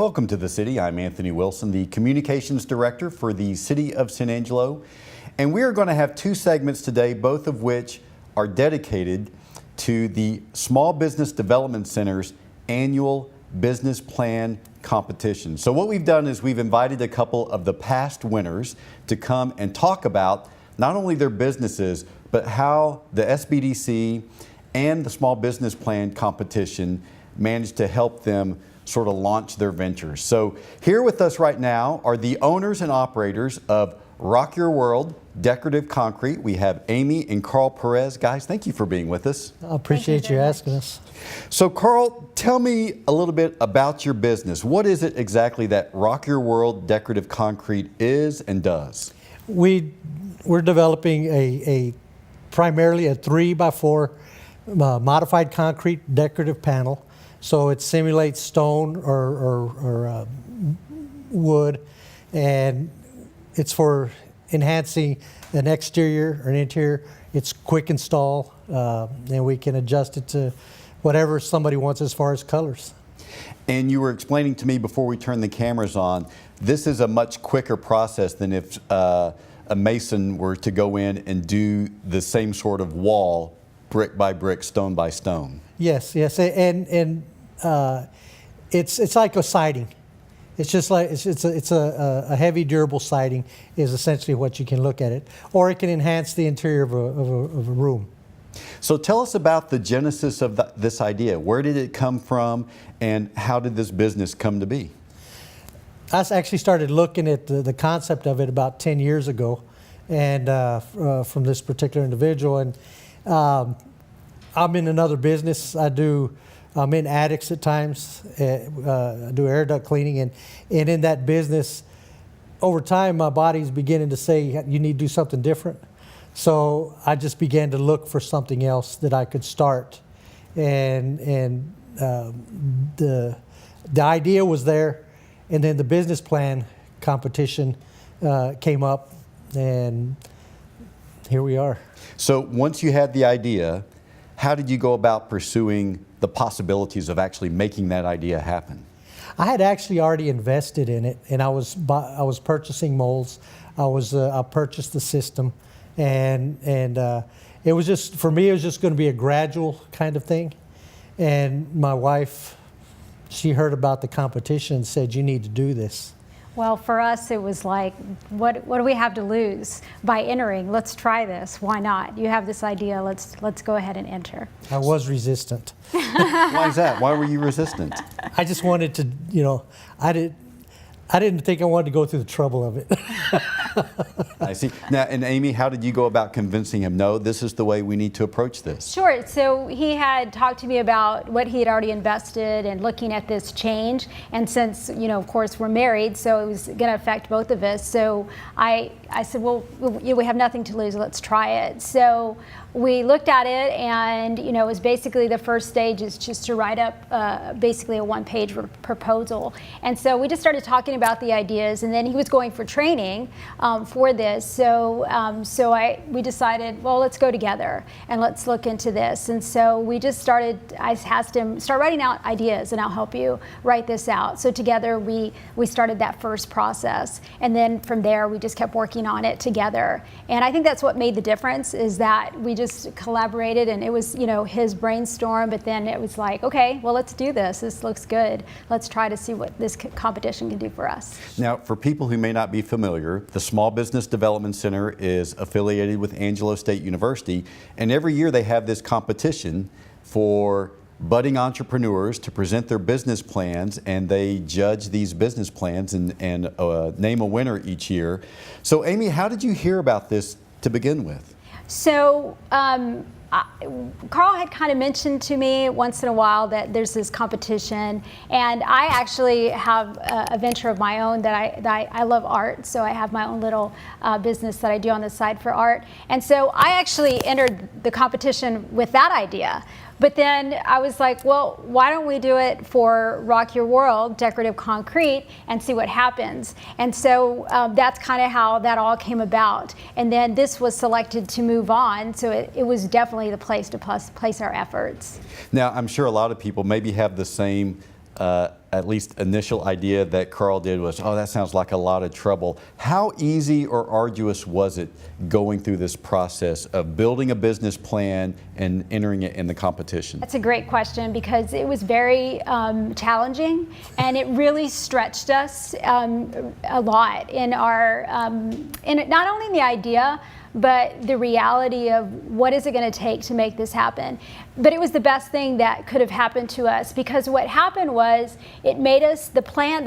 Welcome to the City. I'm Anthony Wilson, the Communications Director for the City of San Angelo. And we are going to have two segments today, both of which are dedicated to the Small Business Development Center's annual business plan competition. So what we've done is we've invited a couple of the past winners to come and talk about not only their businesses, but how the SBDC and the Small Business Plan competition managed to help them sort of launch their ventures. So here with us right now are the owners and operators of Rock Your World Decorative Concrete. We have Amy and Carl Perez. Guys, thank you for being with us. I appreciate you asking us. So Carl, tell me a little bit about your business. What is it exactly that Rock Your World Decorative Concrete is and does? We're developing a primarily a 3x4 modified concrete decorative panel. So it simulates stone or wood, and it's for enhancing an exterior or an interior. It's quick install, and we can adjust it to whatever somebody wants as far as colors. And you were explaining to me before we turned the cameras on, this is a much quicker process than if a mason were to go in and do the same sort of wall, brick by brick, stone by stone. Yes, and it's like a siding. It's just like it's a heavy, durable siding is essentially what you can look at it, or it can enhance the interior of a room. So tell us about the genesis of this idea. Where did it come from, and how did this business come to be? I actually started looking at the concept of it about 10 years ago, and from this particular individual. And I'm in another business. I'm in attics at times. I do air duct cleaning, and in that business, over time, my body's beginning to say you need to do something different. So I just began to look for something else that I could start, and the idea was there, and then the business plan competition came up, and here we are. So once you had the idea, how did you go about pursuing the possibilities of actually making that idea happen? I had actually already invested in it, and I was purchasing molds. I purchased the system, and it was just, for me, it was just going to be a gradual kind of thing. And my wife, she heard about the competition and said, "You need to do this." Well, for us, it was like, what do we have to lose by entering? Let's try this. Why not? You have this idea. Let's go ahead and enter. I was resistant. Why is that? Why were you resistant? I just wanted to, I didn't think I wanted to go through the trouble of it. I see. Now, and Amy, how did you go about convincing him, no, this is the way we need to approach this? Sure. So he had talked to me about what he had already invested and looking at this change. And since, of course, we're married, so it was going to affect both of us. So I said, well, we have nothing to lose. Let's try it. So we looked at it, and it was basically the first stage is just to write up basically a one-page proposal. And so we just started talking about the ideas, and then he was going for training for this. So we decided, well, let's go together and let's look into this. And so we just started. I asked him, start writing out ideas, and I'll help you write this out. So together we started that first process, and then from there we just kept working on it together. And I think that's what made the difference, is that we just collaborated, and it was his brainstorm, but then it was like, okay, well, let's do this. This looks good. Let's try to see what this competition can do for us. Now, for people who may not be familiar, the Small Business Development Center is affiliated with Angelo State University, and every year they have this competition for budding entrepreneurs to present their business plans, and they judge these business plans and name a winner each year. So Amy, how did you hear about this to begin with? So Carl had kind of mentioned to me once in a while that there's this competition, and I actually have a venture of my own that I love art, so I have my own little business that I do on the side for art. And so I actually entered the competition with that idea. But then I was like, well, why don't we do it for Rock Your World Decorative Concrete and see what happens? And so that's kind of how that all came about. And then this was selected to move on, so it was definitely the place to place our efforts. Now, I'm sure a lot of people maybe have the same at least initial idea that Carl did was, oh, that sounds like a lot of trouble. How easy or arduous was it going through this process of building a business plan and entering it in the competition? That's a great question, because it was very challenging, and it really stretched us a lot in our, in not only in the idea, but the reality of what is it going to take to make this happen. But it was the best thing that could have happened to us, because what happened was it made us, the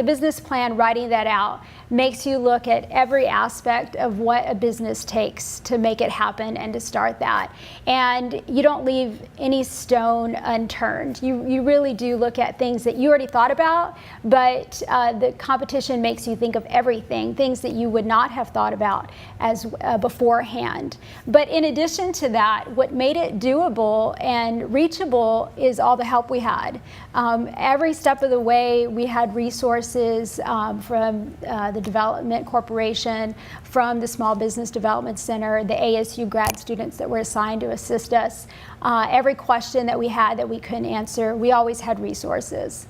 business plan, writing that out, makes you look at every aspect of what a business takes to make it happen and to start that. And you don't leave any stone unturned. You really do look at things that you already thought about, but the competition makes you think of everything, things that you would not have thought about as beforehand. But in addition to that, what made it doable and reachable is all the help we had. Every step of the way, we had resources from the Development Corporation, from the Small Business Development Center, the ASU grad students that were assigned to assist us. Every question that we had that we couldn't answer, we always had resources.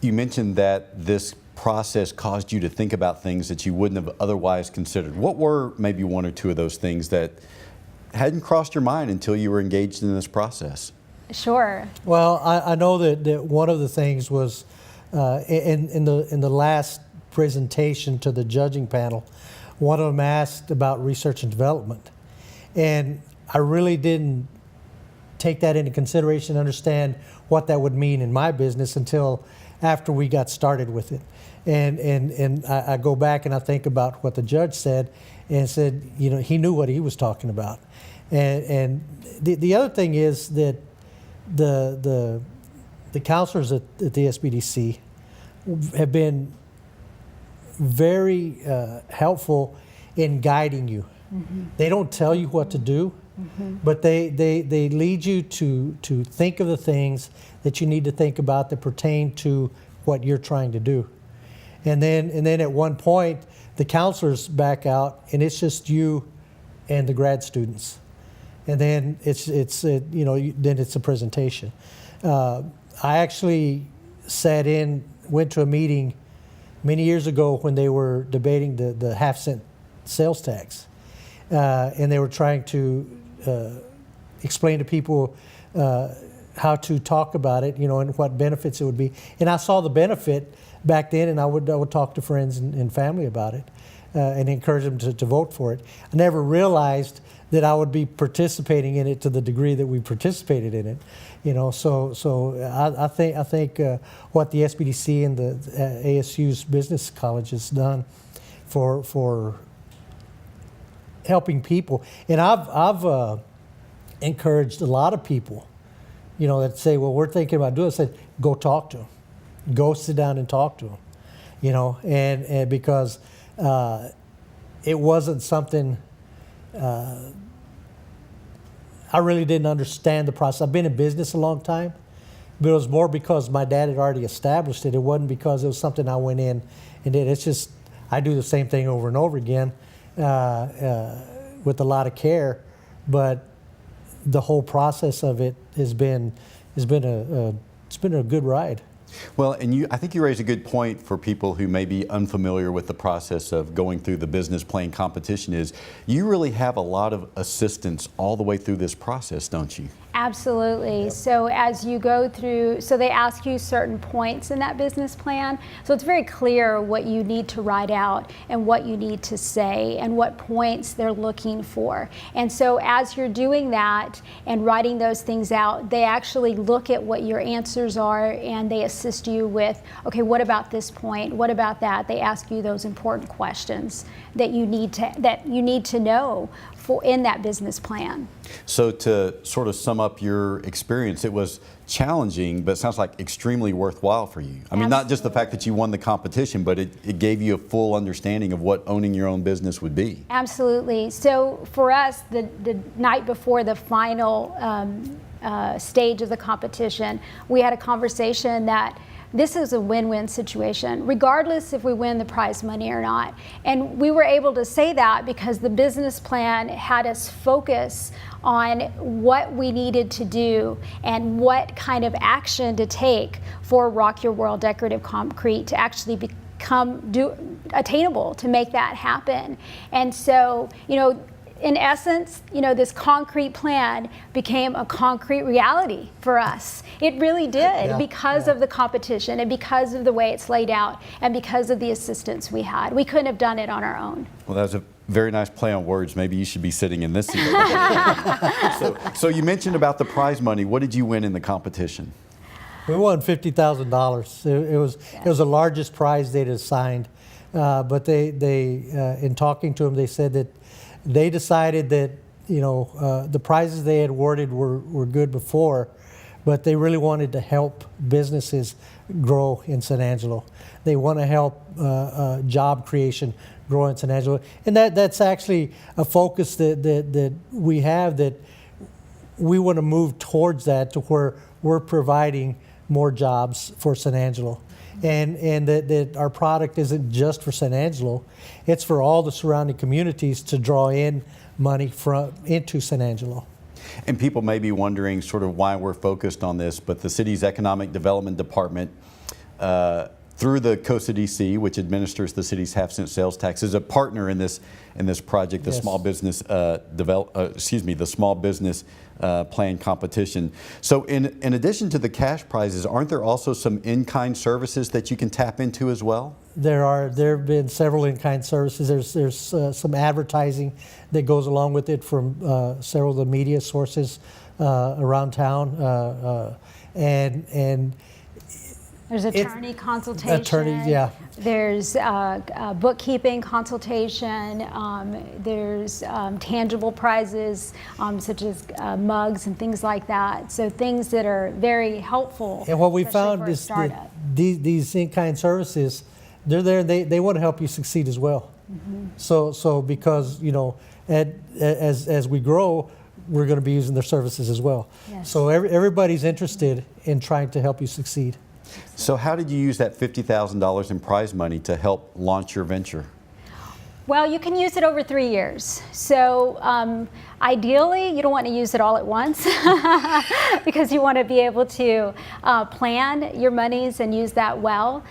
You mentioned that this process caused you to think about things that you wouldn't have otherwise considered. What were maybe one or two of those things that hadn't crossed your mind until you were engaged in this process? Sure. Well, I know that one of the things was in the last presentation to the judging panel, one of them asked about research and development. And I really didn't take that into consideration, understand what that would mean in my business until after we got started with it. And I go back and I think about what the judge said, and said, you know, he knew what he was talking about. And the other thing is that the counselors at the SBDC have been very helpful in guiding you. Mm-hmm. They don't tell you what to do, mm-hmm. but they lead you to think of the things that you need to think about that pertain to what you're trying to do. And then at one point, the counselors back out, and it's just you and the grad students. And then then it's a presentation. I actually went to a meeting many years ago when they were debating the half-cent sales tax. And they were trying to explain to people how to talk about it, and what benefits it would be. And I saw the benefit back then, and I would talk to friends and family about it and encourage them to vote for it. I never realized that I would be participating in it to the degree that we participated in it. So I think what the SBDC and the ASU's business college has done for helping people, and I've encouraged a lot of people, that say, well, we're thinking about doing it. I said, go talk to them, go sit down and talk to them, and because it wasn't something. I really didn't understand the process. I've been in business a long time, but it was more because my dad had already established it. It wasn't because it was something I went in and did. It's just, I do the same thing over and over again with a lot of care, but the whole process of it has been a good ride. Well, and I think you raise a good point for people who may be unfamiliar with the process of going through the business plan competition. Is you really have a lot of assistance all the way through this process, don't you? Absolutely. Yep. So as you go through, so they ask you certain points in that business plan. So it's very clear what you need to write out and what you need to say and what points they're looking for. And so as you're doing that and writing those things out, they actually look at what your answers are and they assist you with, okay, what about this point? What about that? They ask you those important questions that you need to know in that business plan. So to sort of sum up your experience, it was challenging, but it sounds like extremely worthwhile for you. I mean, not just the fact that you won the competition, but it gave you a full understanding of what owning your own business would be. Absolutely. So for us, the night before the final stage of the competition, we had a conversation that this is a win-win situation, regardless if we win the prize money or not. And we were able to say that because the business plan had us focus on what we needed to do and what kind of action to take for Rock Your World Decorative Concrete to actually become attainable, to make that happen. And so, in essence, this concrete plan became a concrete reality for us. It really did, because of the competition and because of the way it's laid out and because of the assistance we had. We couldn't have done it on our own. Well, that was a very nice play on words. Maybe you should be sitting in this seat. So you mentioned about the prize money. What did you win in the competition? We won $50,000. It was the largest prize they'd assigned. But they in talking to them, they said that they decided that the prizes they had awarded were good before, but they really wanted to help businesses grow in San Angelo. They want to help job creation grow in San Angelo, and that's actually a focus that we have, that we want to move towards that, to where we're providing more jobs for San Angelo. And that our product isn't just for San Angelo, it's for all the surrounding communities to draw in money into San Angelo. And people may be wondering sort of why we're focused on this, but the city's Economic Development Department, through the COSA-DC, which administers the city's half-cent sales tax, is a partner in this project, the Small Business the Small Business Plan competition. So in addition to the cash prizes, aren't there also some in-kind services that you can tap into as well? There have been several in-kind services. There's some advertising that goes along with it from several of the media sources around town, and there's attorney consultation. There's bookkeeping consultation. There's tangible prizes such as mugs and things like that. So things that are very helpful. And what we found is that these in-kind services, they're there. They want to help you succeed as well. Mm-hmm. So because as we grow, we're going to be using their services as well. Yes. So everybody's interested in trying to help you succeed. So how did you use that $50,000 in prize money to help launch your venture? Well, you can use it over 3 years. So ideally, you don't want to use it all at once because you want to be able to plan your monies and use that well.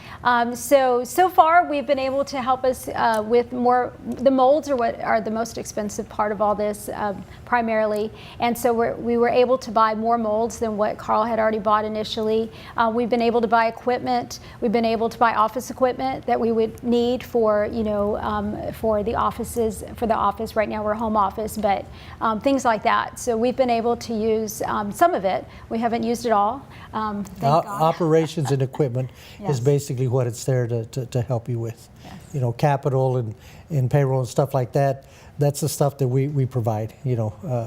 So far, we've been able to help us with more. The molds are what are the most expensive part of all this, primarily. And so we were able to buy more molds than what Carl had already bought initially. We've been able to buy equipment. We've been able to buy office equipment that we would need for for the offices, for the office. Right now we're home office, but things like that. So we've been able to use some of it. We haven't used it all, thank God. Operations and equipment is basically what it's there to help you with. Yes. Capital and payroll and stuff like that. That's the stuff that we provide.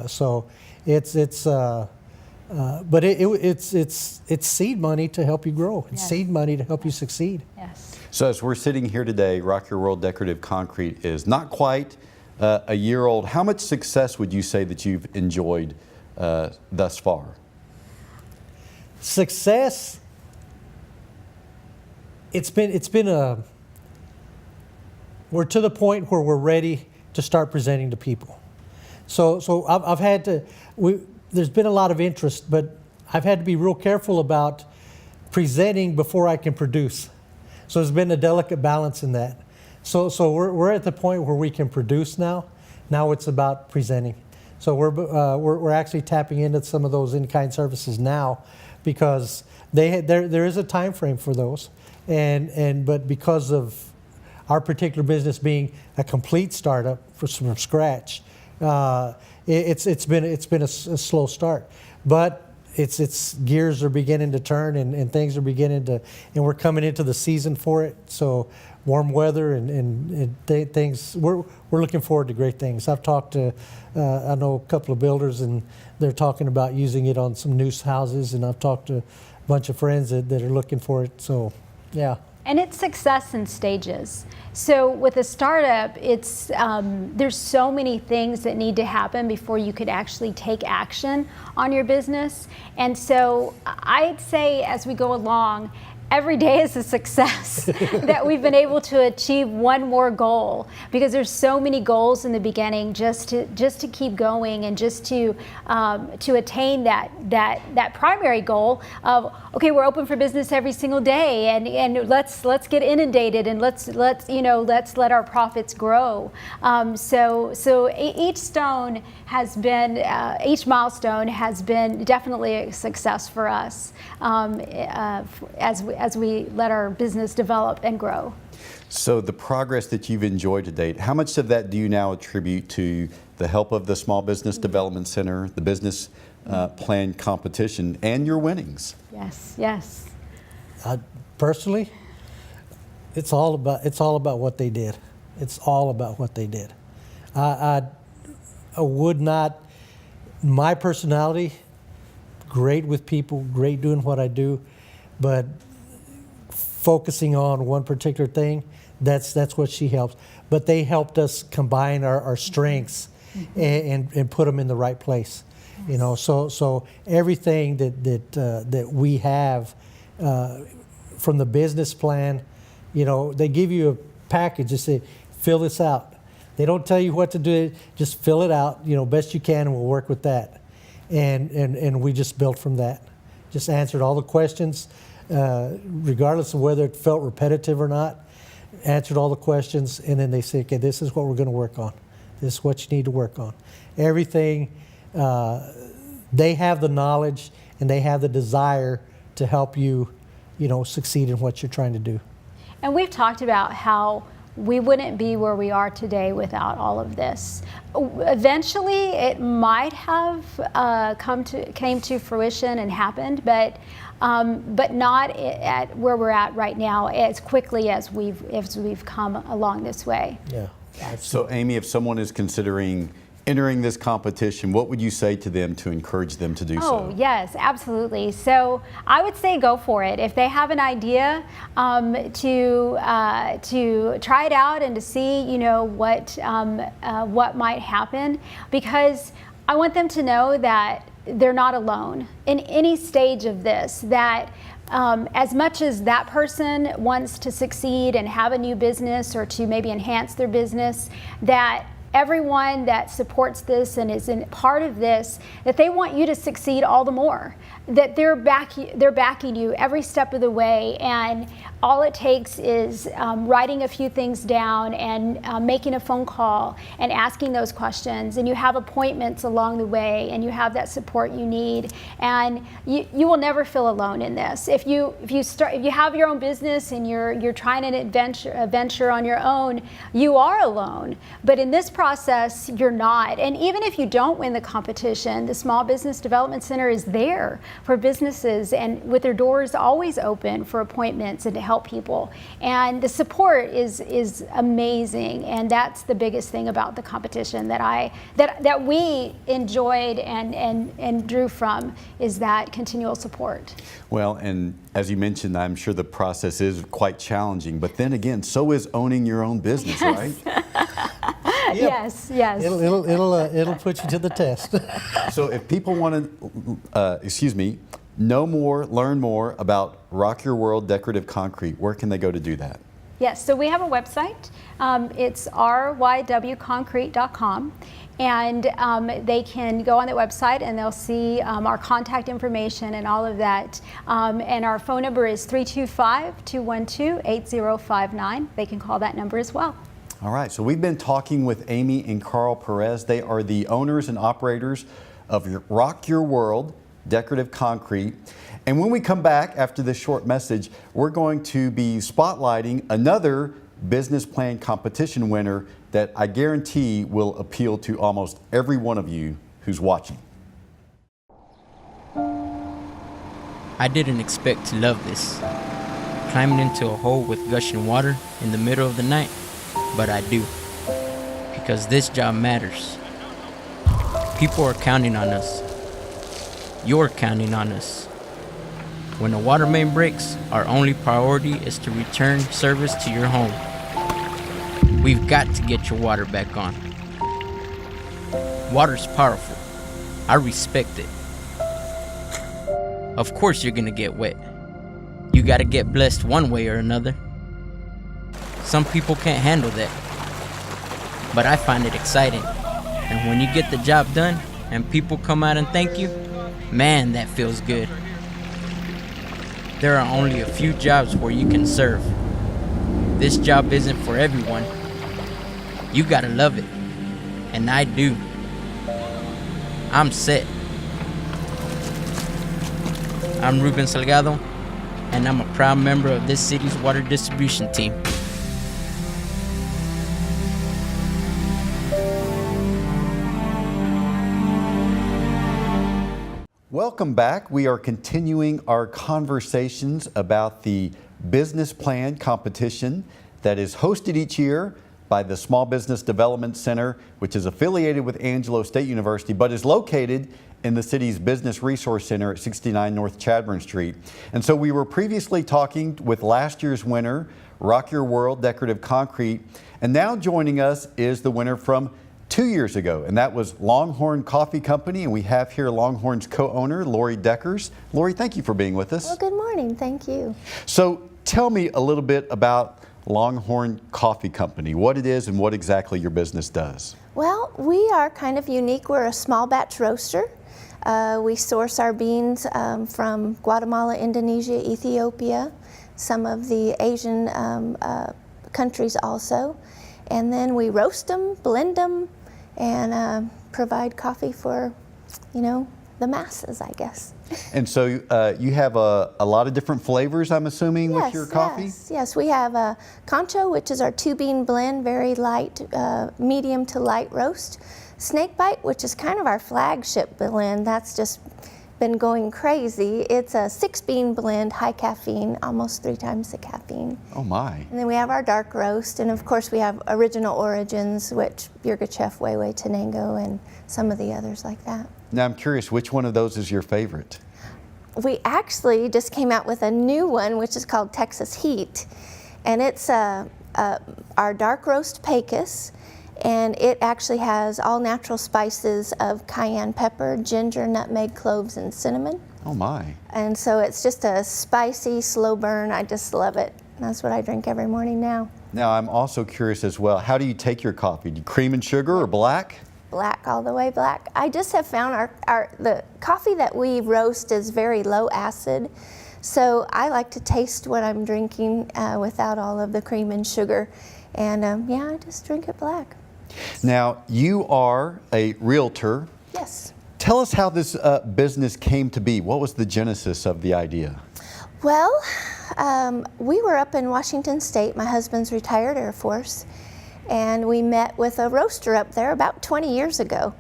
So it's but it's seed money to help you grow. It's seed money to help you succeed. Yes. So as we're sitting here today, Rock Your World Decorative Concrete is not quite a year old. How much success would you say that you've enjoyed thus far? Success. It's been we're to the point where we're ready to start presenting to people. So I've had to. There's been a lot of interest, but I've had to be real careful about presenting before I can produce. So there's been a delicate balance in that. So we're at the point where we can produce now. Now it's about presenting. So we're actually tapping into some of those in-kind services now, because there is a time frame for those, but because of our particular business being a complete startup from scratch, it's been a slow start, but its gears are beginning to turn, and things are beginning to, and we're coming into the season for it. So warm weather and things, we're looking forward to great things. I've talked to, I know a couple of builders, and they're talking about using it on some new houses, and I've talked to a bunch of friends that are looking for it. So, yeah. And it's success in stages. So with a startup, it's there's so many things that need to happen before you could actually take action on your business. And so I'd say as we go along, every day is a success that we've been able to achieve one more goal, because there's so many goals in the beginning just to keep going and just to attain that primary goal of, okay, we're open for business every single day, and let's get inundated, and let's let our profits grow. So each stone has been, each milestone has been definitely a success for us as we let our business develop and grow. So the progress that you've enjoyed to date, how much of that do you now attribute to the help of the Small Business Development Center, the business plan competition, and your winnings? Yes. Personally, it's all about what they did. It's all about what they did. I would not, my personality, great with people, great doing what I do, but focusing on one particular thing, that's what she helps. But they helped us combine our strengths and put them in the right place. You know, so everything that we have from the business plan, you know, they give you a package. They say, fill this out. They don't tell you what to do. Just fill it out, you know, best you can, and we'll work with that. And we just built from that. Just answered all the questions, regardless of whether it felt repetitive or not. Answered all the questions, and then they say, okay, this is what we're going to work on. This is what you need to work on. Everything, they have the knowledge and they have the desire to help you, you know, succeed in what you're trying to do. And we've talked about how we wouldn't be where we are today without all of this. Eventually, it might have came to fruition and happened, but not at where we're at right now as quickly as we've come along this way. Yeah. So, Amy, if someone is considering entering this competition, what would you say to them to encourage them to do so? Oh, yes, absolutely. So I would say go for it. If they have an idea, to try it out and to see, you know, what might happen, because I want them to know that they're not alone in any stage of this, that as much as that person wants to succeed and have a new business or to maybe enhance their business, that everyone that supports this and is in part of this, that they want you to succeed all the more, that they're backing you every step of the way, and all it takes is writing a few things down and making a phone call and asking those questions, and you have appointments along the way, and you have that support you need, and you will never feel alone in this. If you have your own business and you're trying an adventure on your own, you are alone. But in this process, you're not. And even if you don't win the competition, the Small Business Development Center is there for businesses and with their doors always open for appointments and to help people. And the support is amazing, and that's the biggest thing about the competition that we enjoyed and drew from, is that continual support. Well, and as you mentioned, I'm sure the process is quite challenging, but then again, so is owning your own business, right? Yep. Yes. It'll put you to the test. So if people want to, know more, learn more about Rock Your World Decorative Concrete, where can they go to do that? Yes, so we have a website. It's rywconcrete.com. And they can go on the website and they'll see our contact information and all of that. And our phone number is 325-212-8059. They can call that number as well. All right, so we've been talking with Amy and Carl Perez. They are the owners and operators of Rock Your World Decorative Concrete. And when we come back after this short message, we're going to be spotlighting another business plan competition winner that I guarantee will appeal to almost every one of you who's watching. I didn't expect to love this, climbing into a hole with gushing water in the middle of the night, but I do, because this job matters. People are counting on us. You're counting on us. When a water main breaks, our only priority is to return service to your home. We've got to get your water back on. Water's powerful. I respect it. Of course you're gonna get wet. You gotta get blessed one way or another. Some people can't handle that, but I find it exciting. And when you get the job done and people come out and thank you, man, that feels good. There are only a few jobs where you can serve. This job isn't for everyone. You gotta love it, and I do. I'm set. I'm Ruben Salgado, and I'm a proud member of this city's water distribution team. Welcome back. We are continuing our conversations about the business plan competition that is hosted each year by the Small Business Development Center, which is affiliated with Angelo State University, but is located in the city's Business Resource Center at 69 North Chadbourne Street. And so we were previously talking with last year's winner, Rock Your World Decorative Concrete, and now joining us is the winner from 2 years ago, and that was Longhorn Coffee Company, and we have here Longhorn's co-owner, Lori Deckers. Lori, thank you for being with us. Well, good morning. Thank you. So tell me a little bit about Longhorn Coffee Company, what it is and what exactly your business does. Well, we are kind of unique. We're a small batch roaster. We source our beans from Guatemala, Indonesia, Ethiopia, some of the Asian countries also. And then we roast them, blend them, and provide coffee for, the masses, I guess. And so you have a lot of different flavors, I'm assuming, with your coffee? Yes. We have a Concho, which is our 2-bean blend, very light, medium to light roast. Snakebite, which is kind of our flagship blend. That's just been going crazy. It's a 6-bean blend, high caffeine, almost 3 times the caffeine. Oh my. And then we have our dark roast, and of course we have Original Origins, which Yirgacheffe, Wewe, Tenango, and some of the others like that. Now I'm curious, which one of those is your favorite? We actually just came out with a new one, which is called Texas Heat, and it's our dark roast Pecos, and it actually has all natural spices of cayenne pepper, ginger, nutmeg, cloves, and cinnamon. Oh my. And so it's just a spicy, slow burn. I just love it. That's what I drink every morning now. Now I'm also curious as well, how do you take your coffee? Do you cream and sugar or black? Black, all the way black. I just have found the coffee that we roast is very low acid. So I like to taste what I'm drinking without all of the cream and sugar. And I just drink it black. Now, you are a realtor. Yes. Tell us how this business came to be. What was the genesis of the idea? Well, we were up in Washington State. My husband's retired Air Force. And we met with a roaster up there about 20 years ago.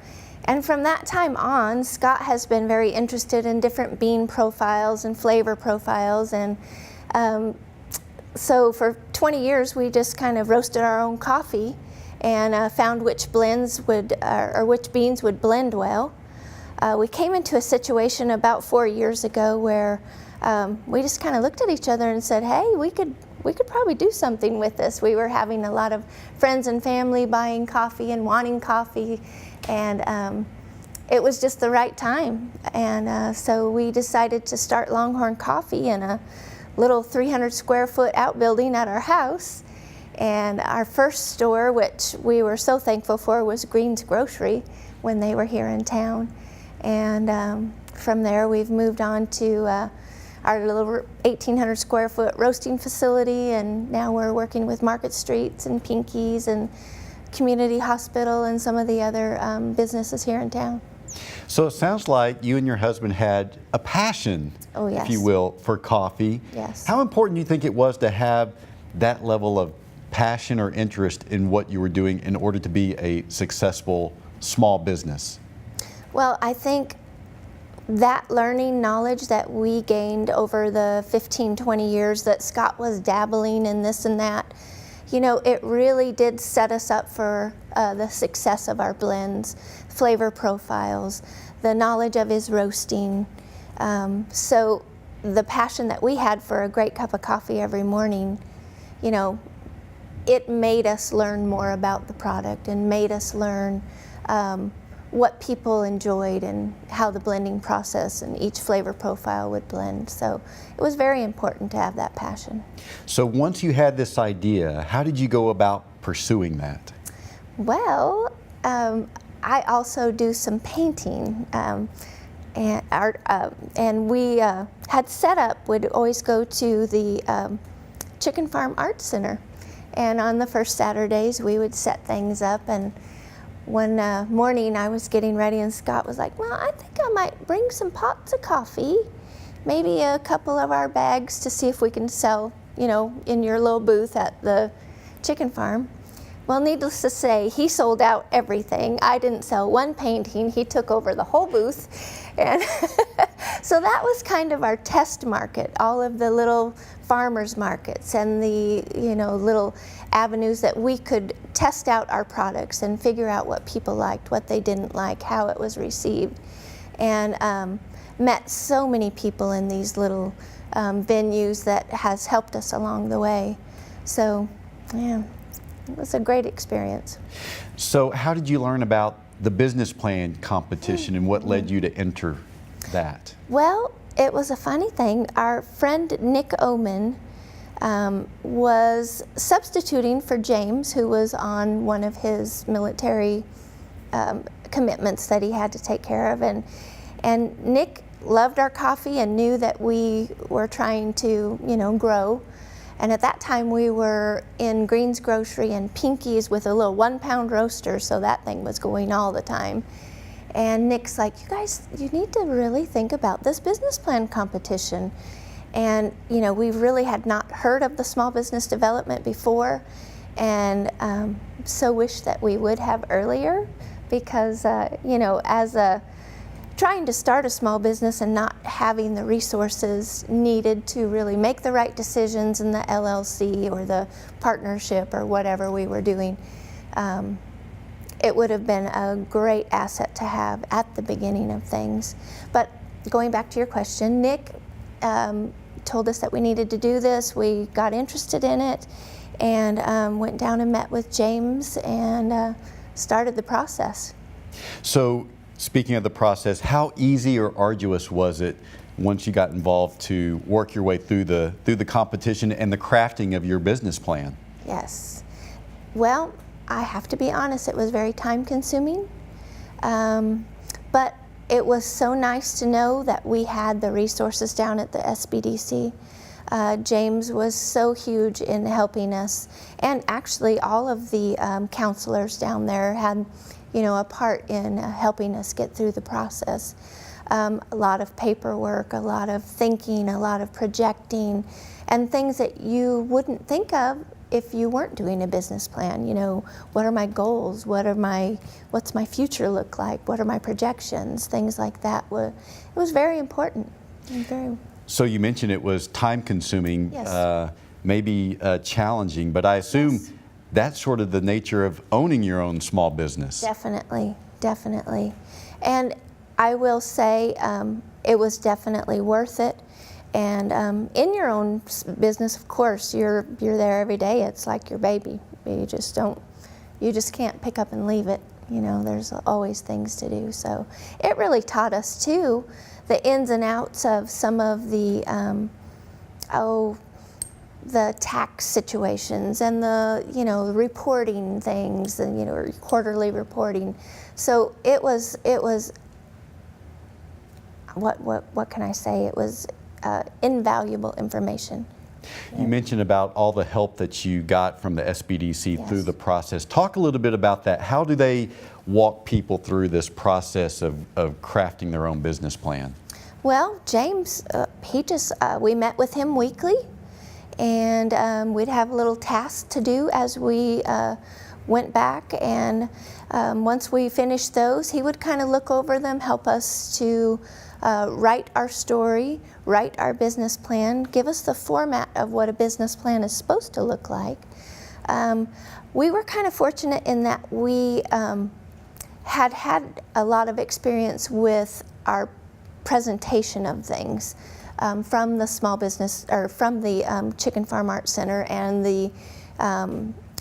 And from that time on, Scott has been very interested in different bean profiles and flavor profiles. And so for 20 years, we just kind of roasted our own coffee and found which blends would, or which beans would blend well. We came into a situation about 4 years ago where we just kind of looked at each other and said, hey, we could probably do something with this. We were having a lot of friends and family buying coffee and wanting coffee, and it was just the right time. And so we decided to start Longhorn Coffee in a little 300 square foot outbuilding at our house. And our first store, which we were so thankful for, was Green's Grocery when they were here in town. And from there we've moved on to our little 1,800 square foot roasting facility, and now we're working with Market Streets and Pinky's and Community Hospital and some of the other businesses here in town. So it sounds like you and your husband had a passion, Oh, yes. if you will, for coffee. Yes. How important do you think it was to have that level of passion or interest in what you were doing in order to be a successful small business? Well, I think that learning knowledge that we gained over the 15, 20 years that Scott was dabbling in this and that, it really did set us up for the success of our blends, flavor profiles, the knowledge of his roasting. So the passion that we had for a great cup of coffee every morning, it made us learn more about the product and made us learn what people enjoyed and how the blending process and each flavor profile would blend. So it was very important to have that passion. So once you had this idea, how did you go about pursuing that? Well, I also do some painting and art, and we had set up, would always go to the Chicken Farm Art Center, and on the first Saturdays we would set things up. And one morning I was getting ready and Scott was like, well, I think I might bring some pots of coffee, maybe a couple of our bags to see if we can sell, you know, in your little booth at the chicken farm. Well, needless to say, he sold out everything. I didn't sell one painting. He took over the whole booth. And so that was kind of our test market, all of the little farmers markets and the, you know, little avenues that we could test out our products and figure out what people liked, what they didn't like, how it was received. And met so many people in these little venues that has helped us along the way. So, yeah. It was a great experience. So how did you learn about the business plan competition and what led you to enter that? Well, it was a funny thing. Our friend Nick Oman was substituting for James, who was on one of his military commitments that he had to take care of. And Nick loved our coffee and knew that we were trying to, you know, grow. And at that time we were in Green's Grocery and Pinky's with a little 1 pound roaster, so that thing was going all the time. And Nick's like, you guys, you need to really think about this business plan competition. And you know, we really had not heard of the small business development before, and so wish that we would have earlier, because you know, as trying to start a small business and not having the resources needed to really make the right decisions in the LLC or the partnership or whatever we were doing, it would have been a great asset to have at the beginning of things. But going back to your question, Nick told us that we needed to do this. We got interested in it and went down and met with James and started the process. So speaking of the process, how easy or arduous was it once you got involved to work your way through the competition and the crafting of your business plan? Yes. Well, I have to be honest, it was very time consuming, but it was so nice to know that we had the resources down at the SBDC. James was so huge in helping us, and actually all of the counselors down there had, you know, a part in helping us get through the process. A lot of paperwork, a lot of thinking, a lot of projecting, and things that you wouldn't think of if you weren't doing a business plan. You know, what are my goals? What's my future look like? What are my projections? Things like that. It was very important. So you mentioned it was time consuming, Yes. Maybe challenging, but I assume Yes. that's sort of the nature of owning your own small business. Definitely, definitely. And I will say it was definitely worth it. And in your own business, of course, you're there every day. It's like your baby. You just can't pick up and leave it. You know, there's always things to do. So it really taught us too the ins and outs of some of the the tax situations and the, you know, reporting things and, you know, quarterly reporting. So it was what can I say? It was invaluable information. You mentioned about all the help that you got from the SBDC Yes. through the process. Talk a little bit about that. How do they walk people through this process of crafting their own business plan? Well, James, we met with him weekly, and we'd have little tasks to do as we went back, and once we finished those, he would kind of look over them, help us to write our story, write our business plan, give us the format of what a business plan is supposed to look like. We were kind of fortunate in that we had a lot of experience with our presentation of things from the small business, or from the Chicken Farm Art Center and the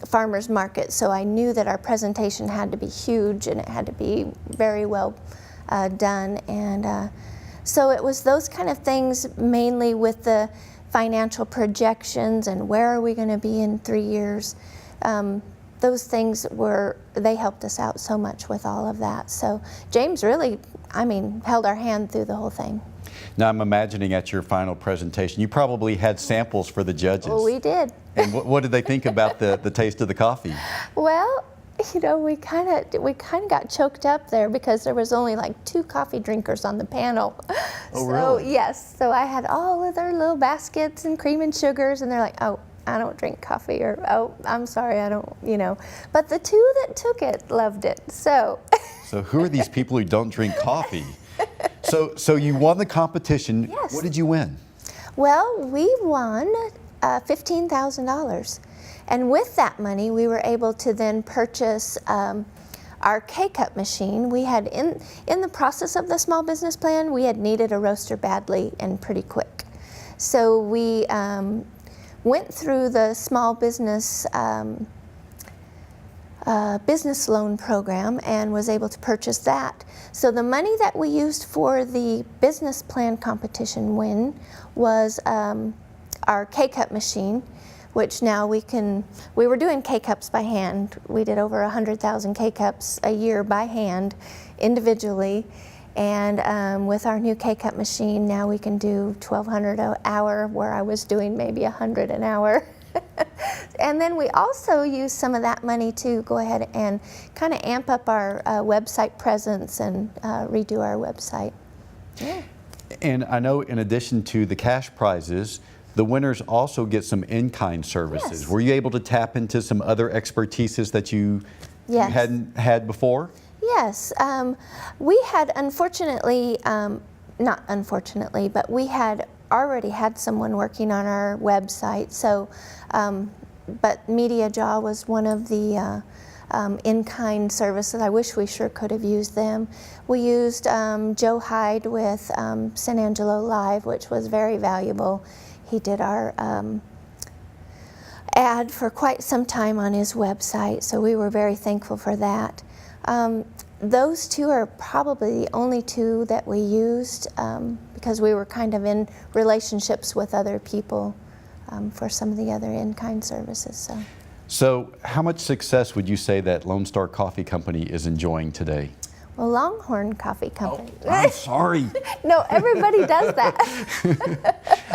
farmers market, so I knew that our presentation had to be huge and it had to be very well done. And so it was those kind of things, mainly with the financial projections and where are we going to be in 3 years. Those things they helped us out so much with all of that. So James really, held our hand through the whole thing. Now I'm imagining at your final presentation, you probably had samples for the judges. Well, we did. And what did they think about the taste of the coffee? Well, we kind of got choked up there because there was only like 2 coffee drinkers on the panel. Oh, so, really? Yes. So I had all of their little baskets and cream and sugars, and they're like, oh, I don't drink coffee, or oh, I'm sorry, I don't, But the 2 that took it loved it. So. So who are these people who don't drink coffee? So you won the competition. Yes. What did you win? Well, we won $15,000. And with that money, we were able to then purchase our K-Cup machine. We had, in the process of the small business plan, we had needed a roaster badly and pretty quick. So we went through the small business business loan program and was able to purchase that. So the money that we used for the business plan competition win was our K-Cup machine, which now we were doing K-Cups by hand. We did over 100,000 K-Cups a year by hand, individually. And with our new K-Cup machine, now we can do 1,200 an hour, where I was doing maybe 100 an hour. And then we also used some of that money to go ahead and kind of amp up our website presence and redo our website. Yeah. And I know in addition to the cash prizes, the winners also get some in-kind services. Yes. Were you able to tap into some other expertises that you hadn't had before? Yes. We had, unfortunately, not unfortunately, but we had already had someone working on our website. So, but MediaJaw was one of the in-kind services. I wish we sure could have used them. We used Joe Hyde with San Angelo Live, which was very valuable. He did our ad for quite some time on his website, so we were very thankful for that. Those 2 are probably the only 2 that we used because we were kind of in relationships with other people for some of the other in-kind services. So how much success would you say that Lone Star Coffee Company is enjoying today? Well, Longhorn Coffee Company. Oh, I'm sorry. No, everybody does that.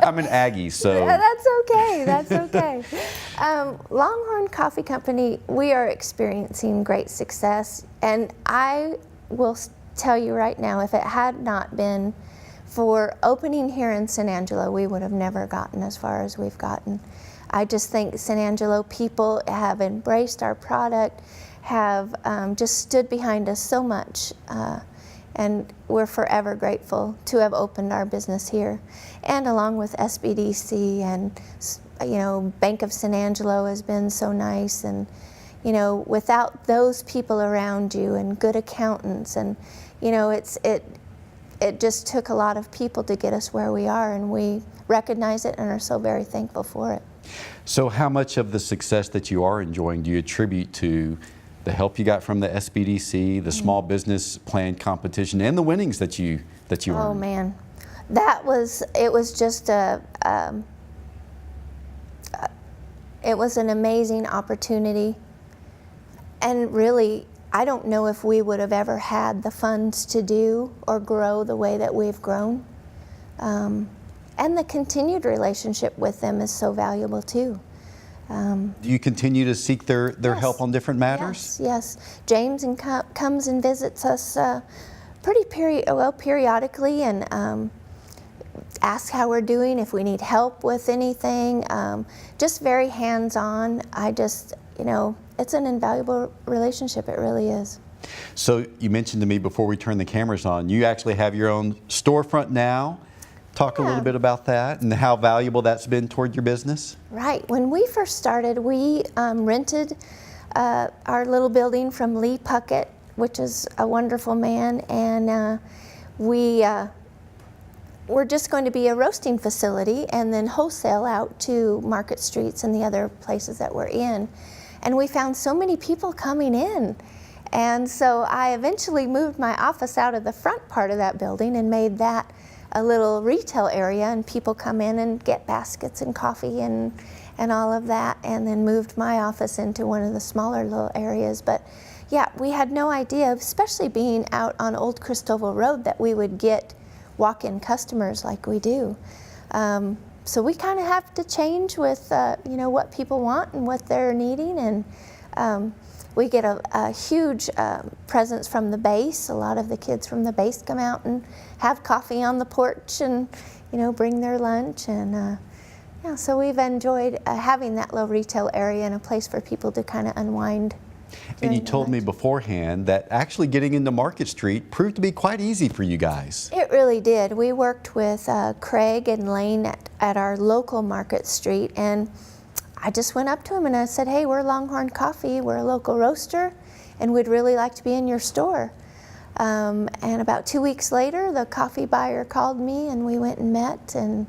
I'm an Aggie, so. That's okay, that's okay. Longhorn Coffee Company, we are experiencing great success. And I will tell you right now, if it had not been for opening here in San Angelo, we would have never gotten as far as we've gotten. I just think San Angelo people have embraced our product, have just stood behind us so much, and we're forever grateful to have opened our business here. And along with SBDC and Bank of San Angelo has been so nice, and without those people around you and good accountants, and it just took a lot of people to get us where we are, and we recognize it and are so very thankful for it. So how much of the success that you are enjoying do you attribute to the help you got from the SBDC, the small business plan competition, and the winnings that you earned? Oh man, it was just it was an amazing opportunity, and really I don't know if we would have ever had the funds to do or grow the way that we've grown. And the continued relationship with them is so valuable too. Do you continue to seek their Yes. help on different matters? Yes. James comes and visits us periodically, and asks how we're doing, if we need help with anything. Just very hands-on. It's an invaluable relationship. It really is. So you mentioned to me before we turned the cameras on, you actually have your own storefront now. Talk a little bit about that and how valuable that's been toward your business. Right. When we first started, we rented our little building from Lee Puckett, which is a wonderful man, and we're just going to be a roasting facility and then wholesale out to Market Streets and the other places that we're in. And we found so many people coming in. And so I eventually moved my office out of the front part of that building and made that a little retail area, and people come in and get baskets and coffee and all of that, and then moved my office into one of the smaller little areas. But yeah, we had no idea, especially being out on Old Cristobal Road, that we would get walk-in customers like we do. So we kind of have to change with what people want and what they're needing, and we get a huge presence from the base. A lot of the kids from the base come out and have coffee on the porch and bring their lunch, and yeah, so we've enjoyed having that little retail area and a place for people to kind of unwind. And you told me beforehand that actually getting into Market Street proved to be quite easy for you guys. It really did. We worked with Craig and Lane at our local Market Street, and I just went up to him and I said, hey, we're Longhorn Coffee, we're a local roaster, and we'd really like to be in your store. And about 2 weeks later, the coffee buyer called me and we went and met, and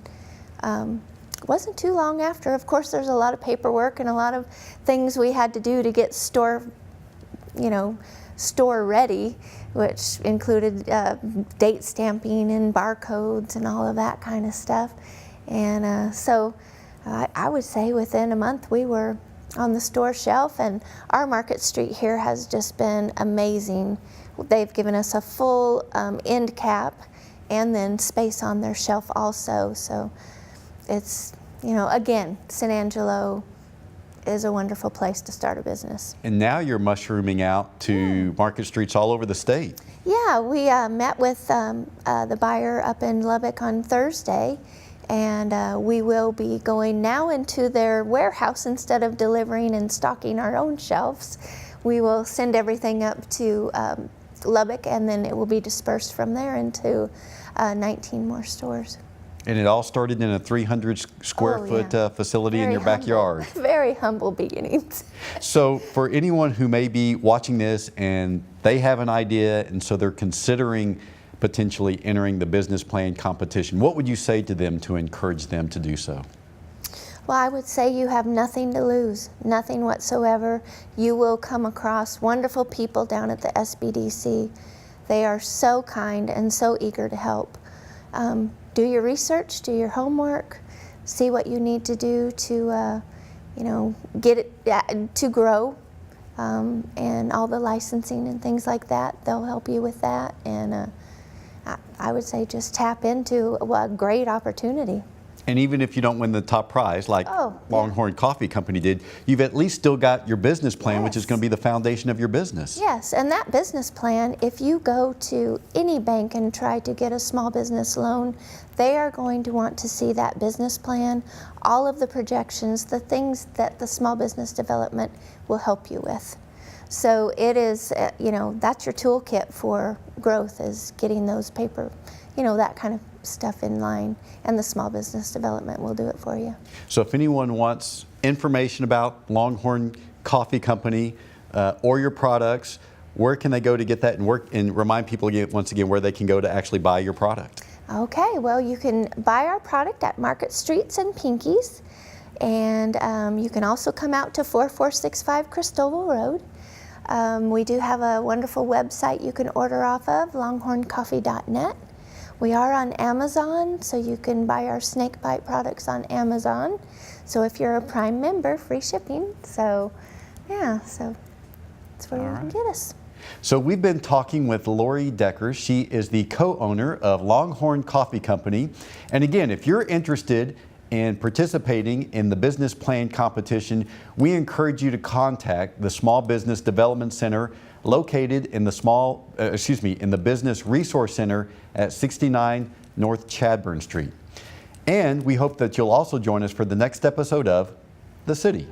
it wasn't too long after. Of course, there's a lot of paperwork and a lot of things we had to do to get store ready, which included date stamping and barcodes and all of that kind of stuff. And so I would say within a month we were on the store shelf, and our Market Street here has just been amazing. They've given us a full end cap and then space on their shelf also. So it's, again, San Angelo is a wonderful place to start a business. And now you're mushrooming out to Market Streets all over the state. Yeah, we met with the buyer up in Lubbock on Thursday, and we will be going now into their warehouse. Instead of delivering and stocking our own shelves, we will send everything up to Lubbock, and then it will be dispersed from there into 19 more stores. And it all started in a 300 square foot facility in your backyard. Very humble beginnings. So for anyone who may be watching this and they have an idea, and so they're considering potentially entering the business plan competition, what would you say to them to encourage them to do so? Well, I would say you have nothing to lose, nothing whatsoever. You will come across wonderful people down at the SBDC. They are so kind and so eager to help. Do your research, do your homework, see what you need to do to, get it to grow, and all the licensing and things like that. They'll help you with that, and I would say just tap into a great opportunity. And even if you don't win the top prize, like Longhorn Coffee Company did, you've at least still got your business plan, which is going to be the foundation of your business. Yes, and that business plan, if you go to any bank and try to get a small business loan, they are going to want to see that business plan, all of the projections, the things that the small business development will help you with. So it is, that's your toolkit for growth, is getting those paper, that kind of stuff in line, and the small business development will do it for you. So if anyone wants information about Longhorn Coffee Company or your products, where can they go to get that, and remind people again, once again, where they can go to actually buy your product? Okay, well, you can buy our product at Market Streets and Pinkies, and you can also come out to 4465 Cristobal Road. We do have a wonderful website you can order off of, longhorncoffee.net. We are on Amazon, so you can buy our Snakebite products on Amazon. So if you're a Prime member, free shipping. So yeah, so that's where you can get us. So we've been talking with Lori Decker. She is the co-owner of Longhorn Coffee Company. And again, if you're interested in participating in the business plan competition, we encourage you to contact the Small Business Development Center located in the in the Business Resource Center at 69 North Chadburn Street. And we hope that you'll also join us for the next episode of The City.